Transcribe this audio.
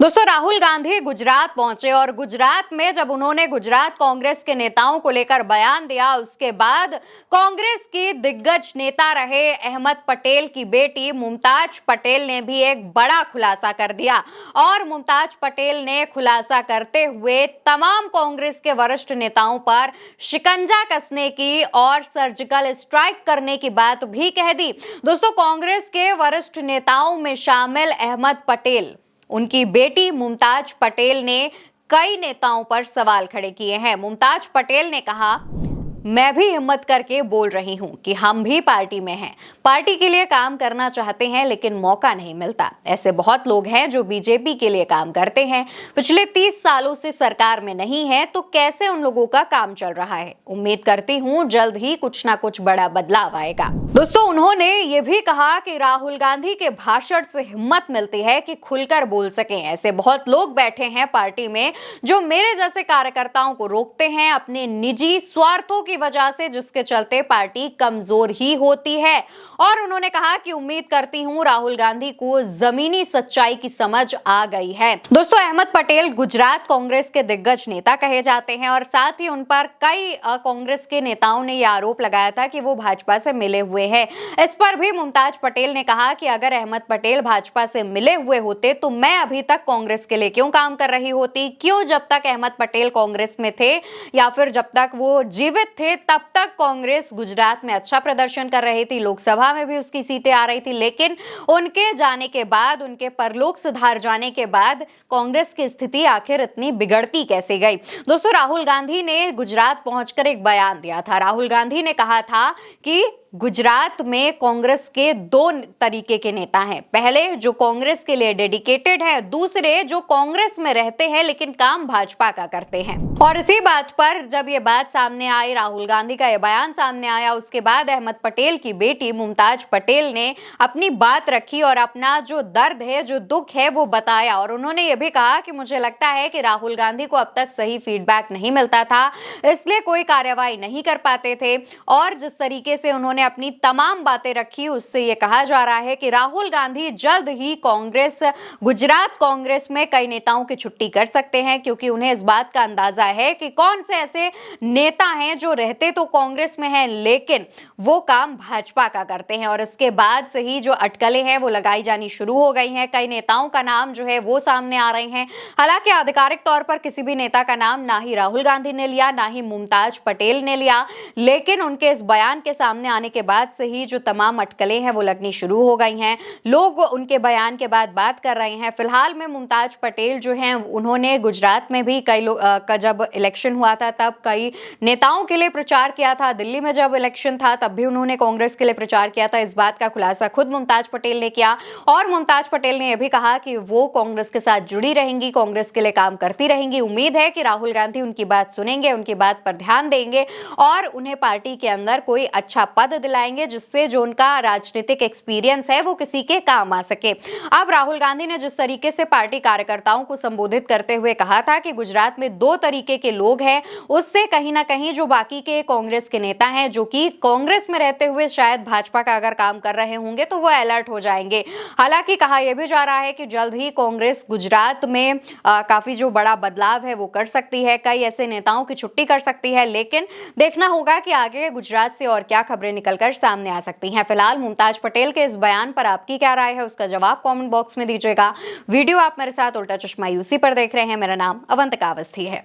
दोस्तों, राहुल गांधी गुजरात पहुंचे और गुजरात में जब उन्होंने गुजरात कांग्रेस के नेताओं को लेकर बयान दिया, उसके बाद कांग्रेस की दिग्गज नेता रहे अहमद पटेल की बेटी मुमताज पटेल ने भी एक बड़ा खुलासा कर दिया। और मुमताज पटेल ने खुलासा करते हुए तमाम कांग्रेस के वरिष्ठ नेताओं पर शिकंजा कसने की और सर्जिकल स्ट्राइक करने की बात भी कह दी। दोस्तों, कांग्रेस के वरिष्ठ नेताओं में शामिल अहमद पटेल, उनकी बेटी मुमताज पटेल ने कई नेताओं पर सवाल खड़े किए हैं। मुमताज पटेल ने कहा, मैं भी हिम्मत करके बोल रही हूं कि हम भी पार्टी में हैं, पार्टी के लिए काम करना चाहते हैं, लेकिन मौका नहीं मिलता। ऐसे बहुत लोग हैं जो बीजेपी के लिए काम करते हैं, पिछले 30 सालों से सरकार में नहीं है, तो कैसे उन लोगों का काम चल रहा है। उम्मीद करती हूं जल्द ही कुछ ना कुछ बड़ा बदलाव आएगा। दोस्तों, उन्होंने ये भी कहा कि राहुल गांधी के भाषण से हिम्मत मिलती है कि खुलकर बोल सकें। ऐसे बहुत लोग बैठे हैं पार्टी में जो मेरे जैसे कार्यकर्ताओं को रोकते हैं अपने निजी स्वार्थों की वजह से, जिसके चलते पार्टी कमजोर ही होती है। और उन्होंने कहा कि उम्मीद करती हूं राहुल गांधी को जमीनी सच्चाई की समझ आ गई है। दोस्तों, अहमद पटेल गुजरात कांग्रेस के दिग्गज नेता कहे जाते हैं और साथ ही उन पर कई कांग्रेस के नेताओं ने यह आरोप लगाया था कि वो भाजपा से मिले हुए हैं। इस पर भी मुमताज पटेल ने कहा कि अगर अहमद पटेल भाजपा से मिले हुए होते तो मैं अभी तक कांग्रेस के लिए क्यों काम कर रही होती, क्यों जब तक अहमद पटेल कांग्रेस में थे या फिर जब तक वो जीवित थे तब तक कांग्रेस गुजरात में अच्छा प्रदर्शन कर रही थी, लोकसभा में भी उसकी सीटें आ रही थी। लेकिन उनके जाने के बाद, उनके परलोक सिधार जाने के बाद कांग्रेस की स्थिति आखिर इतनी बिगड़ती कैसे गई। दोस्तों, राहुल गांधी ने गुजरात पहुंचकर एक बयान दिया था। राहुल गांधी ने कहा था कि गुजरात में कांग्रेस के दो तरीके के नेता हैं, पहले जो कांग्रेस के लिए डेडिकेटेड है, दूसरे जो कांग्रेस में रहते हैं लेकिन काम भाजपा का करते हैं। और इसी बात पर जब ये बात सामने आई, राहुल गांधी का ये बयान सामने आया, उसके बाद अहमद पटेल की बेटी मुमताज पटेल ने अपनी बात रखी और अपना जो दर्द है, जो दुख है, वो बताया। और उन्होंने ये भी कहा कि मुझे लगता है कि राहुल गांधी को अब तक सही फीडबैक नहीं मिलता था, इसलिए कोई कार्रवाई नहीं कर पाते थे। और जिस तरीके से उन्होंने अपनी तमाम बातें रखी, उससे यह कहा जा रहा है कि राहुल गांधी जल्द ही कांग्रेस, गुजरात कांग्रेस में कई नेताओं की छुट्टी कर सकते हैं, क्योंकि उन्हें इस बात का अंदाजा है कि कौन से ऐसे नेता हैं जो रहते तो कांग्रेस में हैं लेकिन वो काम भाजपा का करते हैं। और इसके बाद से ही जो अटकलें हैं वो लगाई जानी शुरू हो गई हैं। कई नेताओं का नाम जो है वो सामने आ रहे हैं। हालांकि आधिकारिक तौर पर किसी भी नेता का नाम ना ही राहुल गांधी ने लिया, ना ही मुमताज पटेल ने लिया, लेकिन उनके इस बयान के सामने आने के बाद से ही जो तमाम अटकलें हैं वो लगनी शुरू हो गई हैं। लोग उनके बयान के बाद बात कर रहे हैं। फिलहाल में मुमताज पटेल जो हैं, उन्होंने गुजरात में भी कई लोग जब इलेक्शन हुआ था तब कई नेताओं के लिए प्रचार किया था। दिल्ली में जब इलेक्शन था तब भी उन्होंने कांग्रेस के लिए प्रचार किया था। इस बात का खुलासा खुद मुमताज पटेल ने किया और मुमताज पटेल ने यह भी कहा कि वो कांग्रेस के साथ जुड़ी रहेंगी, कांग्रेस के लिए काम करती रहेंगी। उम्मीद है कि राहुल गांधी उनकी बात सुनेंगे, उनकी बात पर ध्यान देंगे और उन्हें पार्टी के अंदर कोई अच्छा पद दिलाएंगे, जिससे जो उनका राजनीतिक एक्सपीरियंस है वो किसी के काम आ सके। अब राहुल गांधी ने जिस तरीके से पार्टी कार्यकर्ताओं को संबोधित करते हुए कहा था कि गुजरात में दो तरीके के लोग हैं, उससे कहीं ना कहीं जो बाकी के कांग्रेस के नेता हैं जो कि कांग्रेस में रहते हुए शायद भाजपा का अगर काम कर रहे होंगे तो वो अलर्ट हो जाएंगे। हालांकि कहा यह भी जा रहा है कि जल्द ही कांग्रेस गुजरात में काफी जो बड़ा बदलाव है वो कर सकती है, कई ऐसे नेताओं की छुट्टी कर सकती है, लेकिन देखना होगा कि आगे गुजरात से और क्या खबरें निकलकर सामने आ सकती हैं। फिलहाल मुमताज पटेल के इस बयान पर आपकी क्या राय है, उसका जवाब कमेंट बॉक्स में दीजिएगा। वीडियो आप मेरे साथ उल्टा चश्मा यूसी पर देख रहे हैं। मेरा नाम अवंतिका अवस्थी है।